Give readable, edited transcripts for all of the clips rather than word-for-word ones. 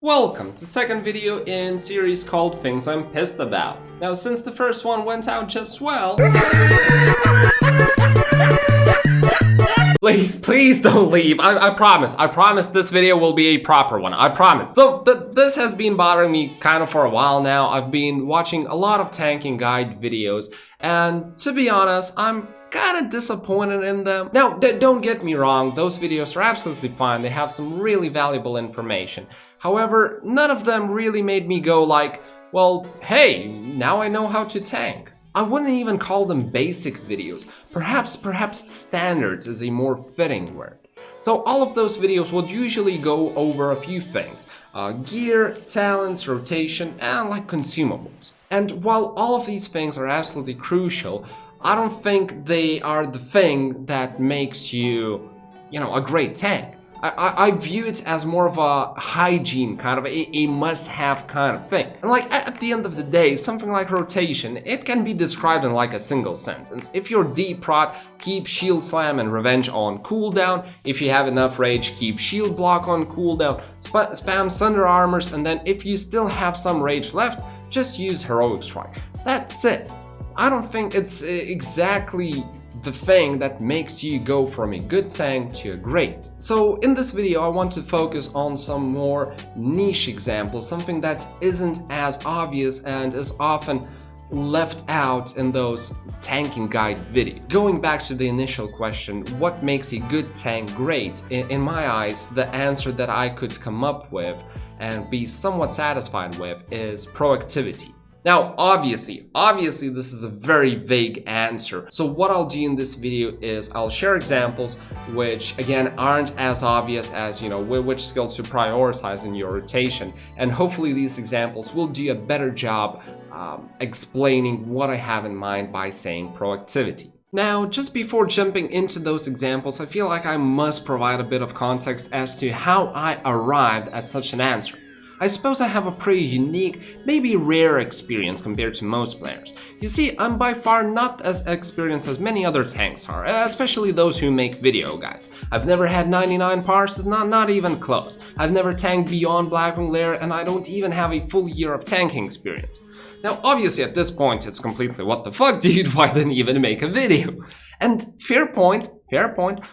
Welcome to second video in series called Things I'm Pissed About. Now, since the first one went out just well... Please don't leave. I promise this video will be a proper one. I promise. So, this has been bothering me kind of for a while now. I've been watching a lot of tanking guide videos, and to be honest, I'm kind of disappointed in them. Now, don't get me wrong, those videos are absolutely fine. They have some really valuable information. However, none of them really made me go like, well, hey, now I know how to tank. I wouldn't even call them basic videos. Perhaps standards is a more fitting word. So all of those videos would usually go over a few things. Gear, talents, rotation, and like consumables. And while all of these things are absolutely crucial, I don't think they are the thing that makes you, a great tank. I view it as more of a hygiene kind of a must-have kind of thing. And like at the end of the day, something like rotation, it can be described in like a single sentence. If you're deep prot, keep shield slam and revenge on cooldown. If you have enough rage, keep shield block on cooldown. Spam Sunder Armors, and then if you still have some rage left, just use heroic strike. That's it. I don't think it's exactly the thing that makes you go from a good tank to a great. So in this video I want to focus on some more niche examples, something that isn't as obvious and is often left out in those tanking guide videos. Going back to the initial question, what makes a good tank great? In my eyes, the answer that I could come up with and be somewhat satisfied with is proactivity. Now, obviously, this is a very vague answer. So what I'll do in this video is I'll share examples which, again, aren't as obvious as, which skill to prioritize in your rotation. And hopefully these examples will do a better job explaining what I have in mind by saying proactivity. Now, just before jumping into those examples, I feel like I must provide a bit of context as to how I arrived at such an answer. I suppose I have a pretty unique, maybe rare experience compared to most players. You see, I'm by far not as experienced as many other tanks are, especially those who make video guides. I've never had 99 parses, not even close. I've never tanked beyond Blackwing Lair, and I don't even have a full year of tanking experience. Now, obviously at this point it's completely what the fuck, dude, why didn't even make a video? And fair point,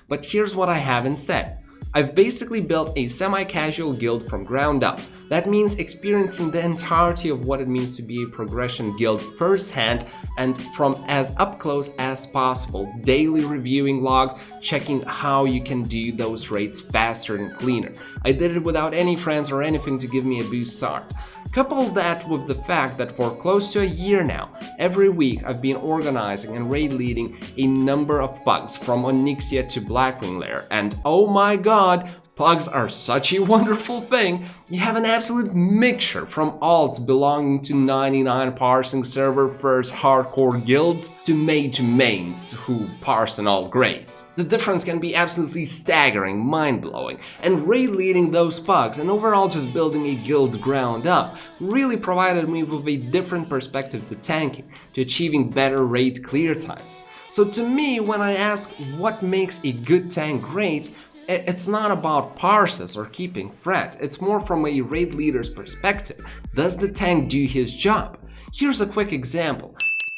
but here's what I have instead. I've basically built a semi-casual guild from ground up. That means experiencing the entirety of what it means to be a progression guild firsthand and from as up close as possible, daily reviewing logs, checking how you can do those raids faster and cleaner. I did it without any friends or anything to give me a boost start. Couple that with the fact that for close to a year now, every week I've been organizing and raid leading a number of pugs from Onyxia to Blackwing Lair, and oh my god, pugs are such a wonderful thing. You have an absolute mixture from alts belonging to 99 parsing server first hardcore guilds to mage mains who parse in all grades. The difference can be absolutely staggering, mind-blowing, and raid leading those pugs and overall just building a guild ground up really provided me with a different perspective to tanking, to achieving better raid clear times. So to me, when I ask what makes a good tank great, it's not about parses or keeping threat, it's more from a raid leader's perspective. Does the tank do his job? Here's a quick example.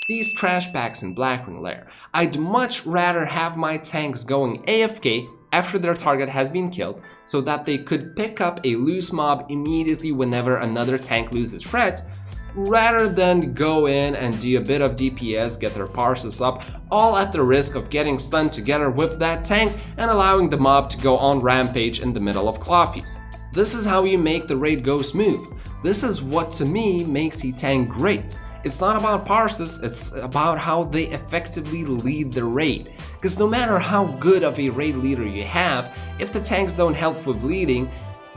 These trash packs in Blackwing Lair. I'd much rather have my tanks going AFK after their target has been killed, so that they could pick up a loose mob immediately whenever another tank loses threat, rather than go in and do a bit of DPS, get their parses up, all at the risk of getting stunned together with that tank and allowing the mob to go on rampage in the middle of clawfies. This is how you make the raid go smooth. This is what to me makes a tank great. It's not about parses, it's about how they effectively lead the raid. Because no matter how good of a raid leader you have, if the tanks don't help with leading,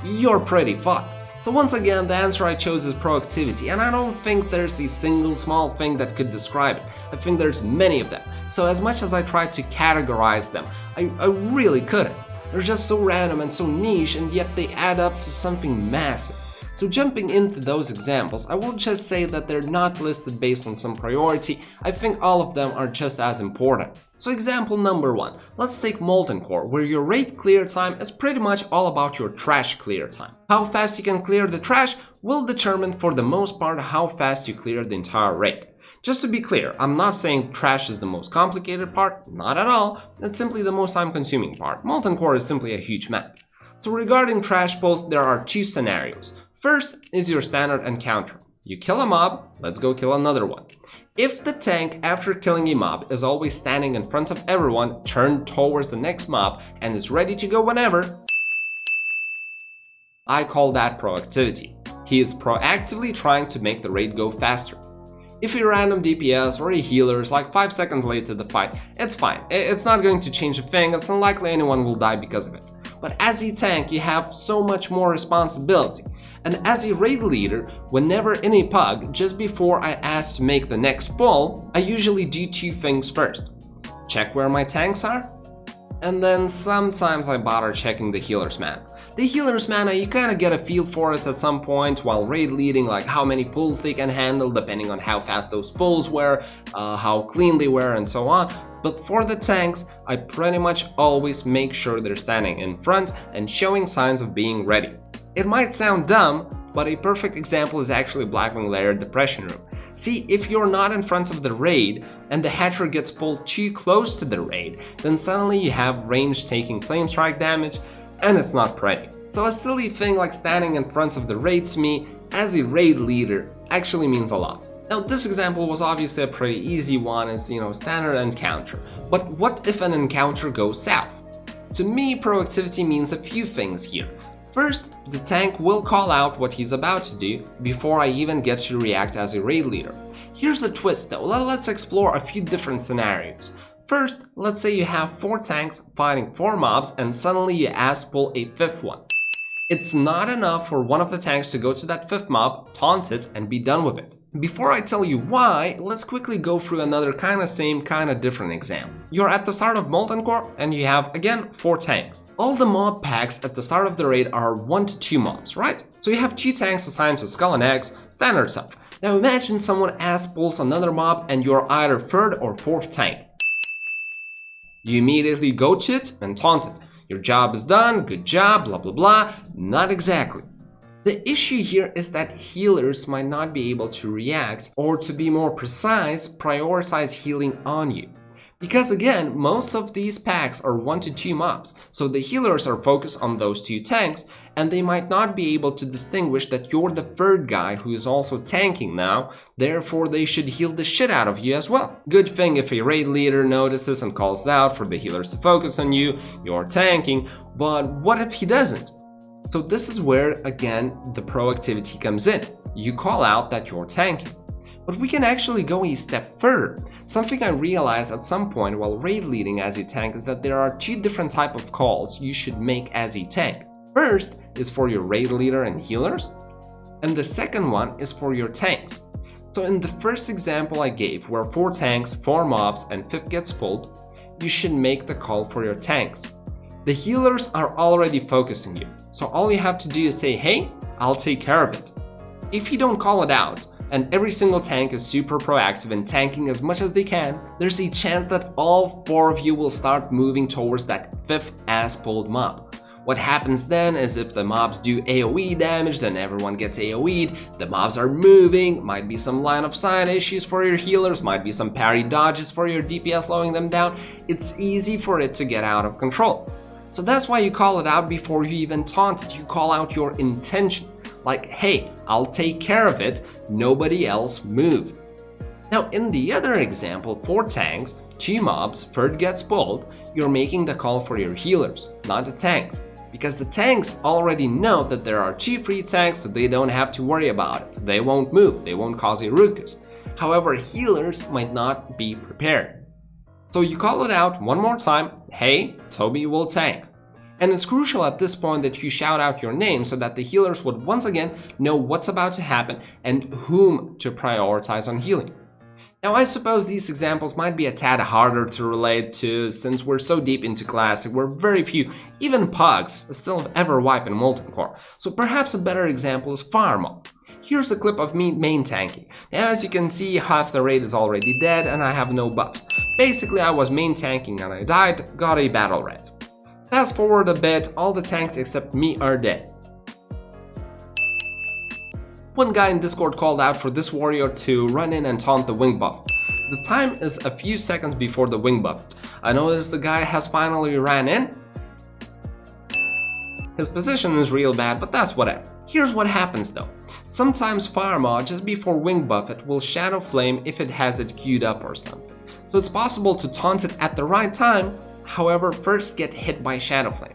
you're pretty fucked. So once again, the answer I chose is proactivity, and I don't think there's a single small thing that could describe it. I think there's many of them. So as much as I tried to categorize them, I really couldn't. They're just so random and so niche, and yet they add up to something massive. So jumping into those examples, I will just say that they're not listed based on some priority. I think all of them are just as important. So example number 1, let's take Molten Core, where your raid clear time is pretty much all about your trash clear time. How fast you can clear the trash will determine for the most part how fast you clear the entire raid. Just to be clear, I'm not saying trash is the most complicated part, not at all, it's simply the most time-consuming part. Molten Core is simply a huge map. So regarding trash pulls, there are 2 scenarios. First is your standard encounter. You kill a mob, let's go kill another one. If the tank after killing a mob is always standing in front of everyone, turned towards the next mob, and is ready to go whenever, I call that proactivity. He is proactively trying to make the raid go faster. If a random DPS or a healer is like 5 seconds late to the fight, it's fine. It's not going to change a thing, it's unlikely anyone will die because of it. But as a tank, you have so much more responsibility. And as a raid leader, whenever in a pug, just before I ask to make the next pull, I usually do 2 things first. Check where my tanks are, and then sometimes I bother checking the healer's mana. The healer's mana, you kinda get a feel for it at some point while raid leading, like how many pulls they can handle depending on how fast those pulls were, how clean they were, and so on. But for the tanks, I pretty much always make sure they're standing in front and showing signs of being ready. It might sound dumb, but a perfect example is actually Blackwing Lair Depression Room. See, if you're not in front of the raid and the Hatcher gets pulled too close to the raid, then suddenly you have range taking flame strike damage, and it's not pretty. So a silly thing like standing in front of the raid to me, as a raid leader, actually means a lot. Now this example was obviously a pretty easy one, it's standard encounter. But what if an encounter goes south? To me, proactivity means a few things here. First, the tank will call out what he's about to do before I even get to react as a raid leader. Here's the twist though, let's explore a few different scenarios. First, let's say you have 4 tanks fighting 4 mobs and suddenly you ask pull a 5th one. It's not enough for one of the tanks to go to that 5th mob, taunt it, and be done with it. Before I tell you why, let's quickly go through another kinda same, kinda different example. You're at the start of Molten Core and you have, again, 4 tanks. All the mob packs at the start of the raid are 1 to 2 mobs, right? So you have 2 tanks assigned to Skull and Eggs, standard stuff. Now imagine someone ass pulls another mob and you're either 3rd or 4th tank. You immediately go to it and taunt it. Your job is done, good job, blah blah blah. Not exactly. The issue here is that healers might not be able to react, or to be more precise, prioritize healing on you. Because again, most of these packs are 1 to 2 mobs, so the healers are focused on those 2 tanks, and they might not be able to distinguish that you're the 3rd guy who is also tanking now, therefore they should heal the shit out of you as well. Good thing if a raid leader notices and calls out for the healers to focus on you, you're tanking, but what if he doesn't? So this is where, again, the proactivity comes in. You call out that you're tanking. But we can actually go a step further. Something I realized at some point while raid leading as a tank is that there are 2 different types of calls you should make as a tank. First is for your raid leader and healers, and the second one is for your tanks. So in the first example I gave, where 4 tanks, 4 mobs, and 5th gets pulled, you should make the call for your tanks. The healers are already focusing you, so all you have to do is say, hey, I'll take care of it. If you don't call it out, and every single tank is super proactive and tanking as much as they can, there's a chance that all 4 of you will start moving towards that 5th ass-pulled mob. What happens then is if the mobs do AoE damage, then everyone gets AoE'd, the mobs are moving, might be some line of sight issues for your healers, might be some parry dodges for your DPS slowing them down, it's easy for it to get out of control. So that's why you call it out before you even taunt it, you call out your intention. Like, hey, I'll take care of it, nobody else move. Now in the other example, 4 tanks, 2 mobs, 3rd gets pulled, you're making the call for your healers, not the tanks. Because the tanks already know that there are 2 free tanks, so they don't have to worry about it. They won't move, they won't cause a ruckus. However, healers might not be prepared. So you call it out one more time, hey, Toby will tank. And it's crucial at this point that you shout out your name so that the healers would once again know what's about to happen and whom to prioritize on healing. Now I suppose these examples might be a tad harder to relate to since we're so deep into Classic where very few, even pugs, still have ever wiped in Molten Core, so perhaps a better example is Fireball. Here's a clip of me main tanking. Now as you can see, half the raid is already dead and I have no buffs. Basically I was main tanking and I died, got a battle res. Fast forward a bit, all the tanks except me are dead. One guy in Discord called out for this warrior to run in and taunt the wing buff. The time is a few seconds before the wing buff. I noticed the guy has finally ran in. His position is real bad, but that's whatever. Here's what happens though. Sometimes Firemaw just before wing buff it will Shadow Flame if it has it queued up or something. So it's possible to taunt it at the right time, however first get hit by Shadow Flame.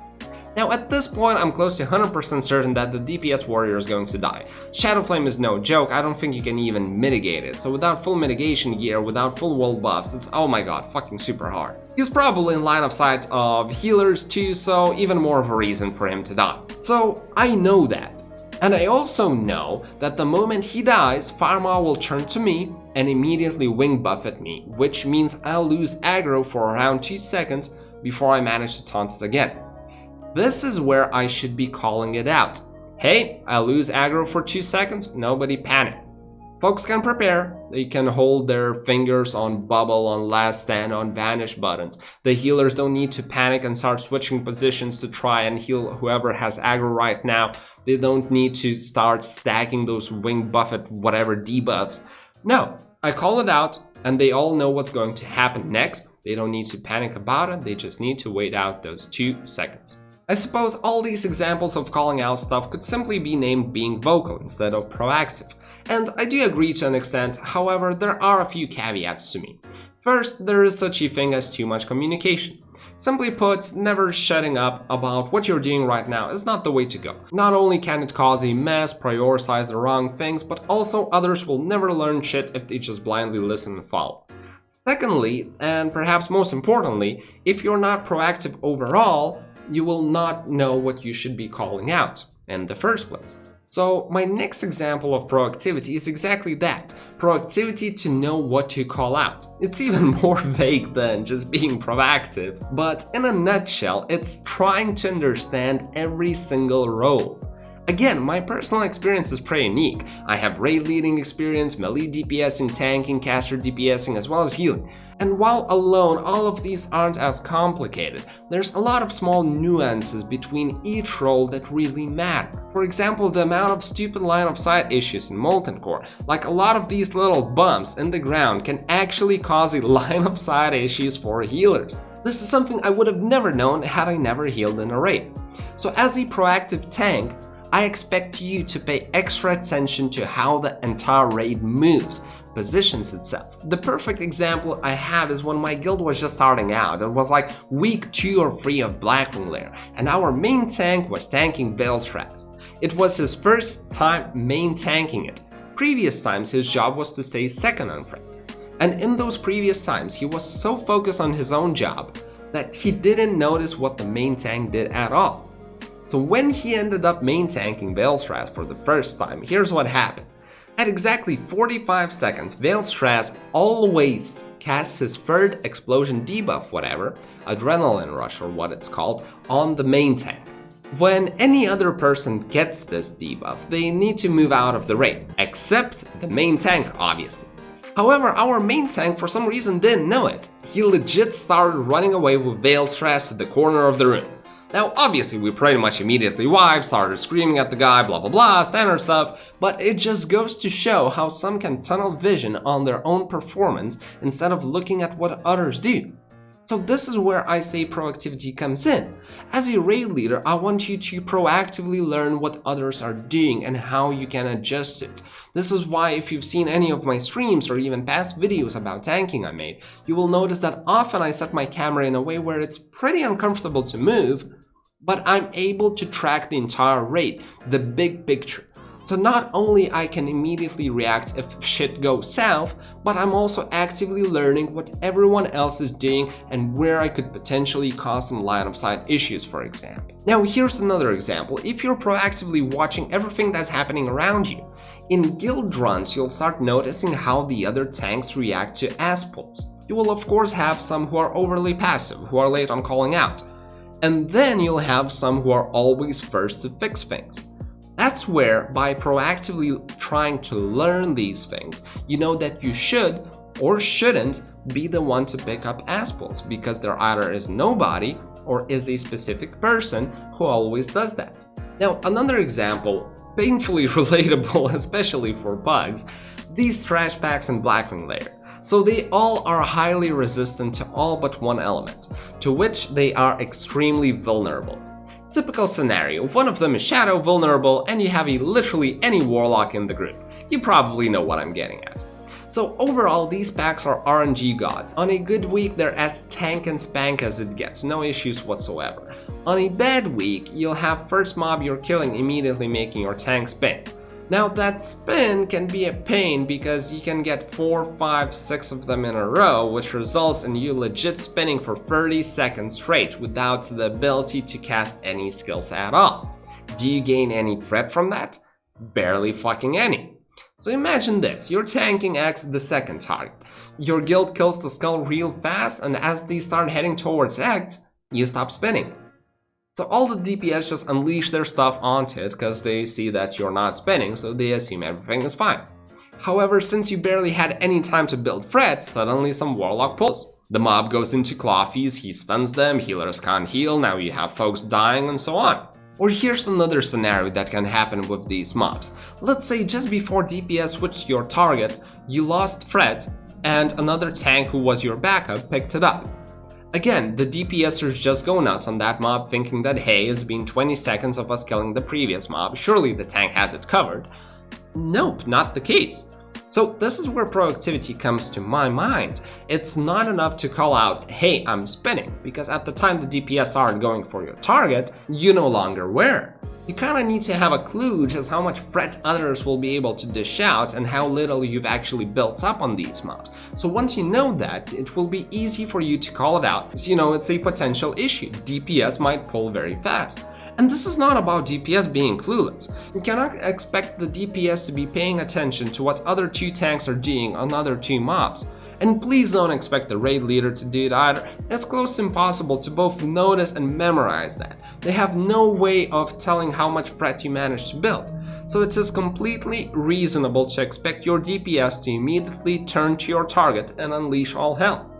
Now at this point I'm close to 100% certain that the DPS warrior is going to die. Shadow Flame is no joke, I don't think you can even mitigate it, so without full mitigation gear, without full wall buffs, it's oh my god, fucking super hard. He's probably in line of sight of healers too, so even more of a reason for him to die. So I know that. And I also know that the moment he dies, Firemaw will turn to me and immediately wing buff at me, which means I'll lose aggro for around 2 seconds before I manage to taunt it again. This is where I should be calling it out. Hey, I lose aggro for 2 seconds, nobody panic. Folks can prepare, they can hold their fingers on bubble, on last stand, on vanish buttons. The healers don't need to panic and start switching positions to try and heal whoever has aggro right now. They don't need to start stacking those wing buffet whatever debuffs. No, I call it out and they all know what's going to happen next. They don't need to panic about it, they just need to wait out those 2 seconds. I suppose all these examples of calling out stuff could simply be named being vocal instead of proactive. And I do agree to an extent, however, there are a few caveats to me. First, there is such a thing as too much communication. Simply put, never shutting up about what you're doing right now is not the way to go. Not only can it cause a mess, prioritize the wrong things, but also others will never learn shit if they just blindly listen and follow. Secondly, and perhaps most importantly, if you're not proactive overall, you will not know what you should be calling out in the first place. So my next example of proactivity is exactly that, proactivity to know what to call out. It's even more vague than just being proactive, but in a nutshell, it's trying to understand every single role. Again, my personal experience is pretty unique. I have raid leading experience, melee DPSing, tanking, caster DPSing, as well as healing. And while alone, all of these aren't as complicated. There's a lot of small nuances between each role that really matter. For example, the amount of stupid line of sight issues in Molten Core, like a lot of these little bumps in the ground can actually cause a line of sight issues for healers. This is something I would have never known had I never healed in a raid. So as a proactive tank, I expect you to pay extra attention to how the entire raid moves, positions itself. The perfect example I have is when my guild was just starting out. It was like week 2 or 3 of Blackwing Lair, and our main tank was tanking Veilstraz. It was his first time main tanking it. Previous times his job was to stay second on front. And in those previous times he was so focused on his own job that he didn't notice what the main tank did at all. So when he ended up main tanking Veilstraz for the first time, here's what happened. At exactly 45 seconds, Veilstraz always casts his third explosion debuff whatever, Adrenaline Rush or what it's called, on the main tank. When any other person gets this debuff, they need to move out of the raid, except the main tank obviously. However, our main tank for some reason didn't know it. He legit started running away with Veilstraz to the corner of the room. Now obviously we pretty much immediately wiped, started screaming at the guy, blah blah blah, standard stuff, but it just goes to show how some can tunnel vision on their own performance instead of looking at what others do. So this is where I say proactivity comes in. As a raid leader, I want you to proactively learn what others are doing and how you can adjust it. This is why if you've seen any of my streams or even past videos about tanking I made, you will notice that often I set my camera in a way where it's pretty uncomfortable to move, but I'm able to track the entire raid, the big picture. So not only I can immediately react if shit goes south, but I'm also actively learning what everyone else is doing and where I could potentially cause some line of sight issues, for example. Now here's another example. If you're proactively watching everything that's happening around you, In guild runs, you'll start noticing how the other tanks react to S-pulls. You will of course have some who are overly passive, who are late on calling out. And then you'll have some who are always first to fix things. That's where, by proactively trying to learn these things, you know that you should or shouldn't be the one to pick up S-pulls, because there either is nobody or is a specific person who always does that. Now, another example, painfully relatable especially for bugs, these trash packs in Blackwing layer. So they all are highly resistant to all but one element, to which they are extremely vulnerable. Typical scenario, one of them is Shadow vulnerable and you have literally any Warlock in the group. You probably know what I'm getting at. So overall, these packs are RNG gods. On a good week, they're as tank and spank as it gets, no issues whatsoever. On a bad week, you'll have first mob you're killing immediately making your tank spin. Now that spin can be a pain because you can get 4, 5, 6 of them in a row, which results in you legit spinning for 30 seconds straight without the ability to cast any skills at all. Do you gain any threat from that? Barely fucking any. So imagine this, you're tanking X the second target. Your guild kills the skull real fast, and as they start heading towards X, you stop spinning. So all the DPS just unleash their stuff onto it because they see that you're not spinning, so they assume everything is fine. However, since you barely had any time to build threat, suddenly some Warlock pulls. The mob goes into clawfies, he stuns them, healers can't heal, now you have folks dying and so on. Or here's another scenario that can happen with these mobs. Let's say just before DPS switched your target, you lost threat and another tank who was your backup picked it up. Again, the DPSers just go nuts on that mob thinking that hey, it's been 20 seconds of us killing the previous mob, surely the tank has it covered. Nope, not the case. So this is where proactivity comes to my mind. It's not enough to call out, hey, I'm spinning, because at the time the DPS aren't going for your target, you no longer were. You kinda need to have a clue just how much threat others will be able to dish out and how little you've actually built up on these mobs. So once you know that, it will be easy for you to call it out, because you know it's a potential issue. DPS might pull very fast. And this is not about DPS being clueless. You cannot expect the DPS to be paying attention to what other 2 tanks are doing on other 2 mobs. And please don't expect the raid leader to do it either. It's close to impossible to both notice and memorize that. They have no way of telling how much threat you managed to build. So it is completely reasonable to expect your DPS to immediately turn to your target and unleash all hell,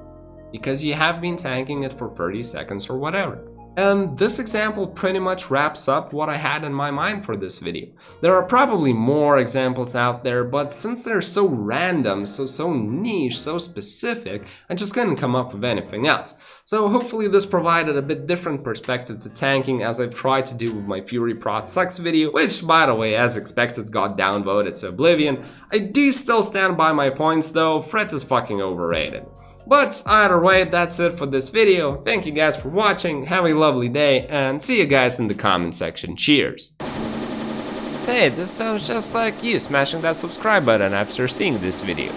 because you have been tanking it for 30 seconds or whatever. And this example pretty much wraps up what I had in my mind for this video. There are probably more examples out there, but since they're so random, so niche, so specific, I just couldn't come up with anything else. So hopefully this provided a bit different perspective to tanking, as I've tried to do with my Fury Prot Sucks video, which by the way, as expected, got downvoted to oblivion. I do still stand by my points though, threat is fucking overrated. But either way, that's it for this video. Thank you guys for watching, have a lovely day, and see you guys in the comment section. Cheers! Hey, this sounds just like you smashing that subscribe button after seeing this video.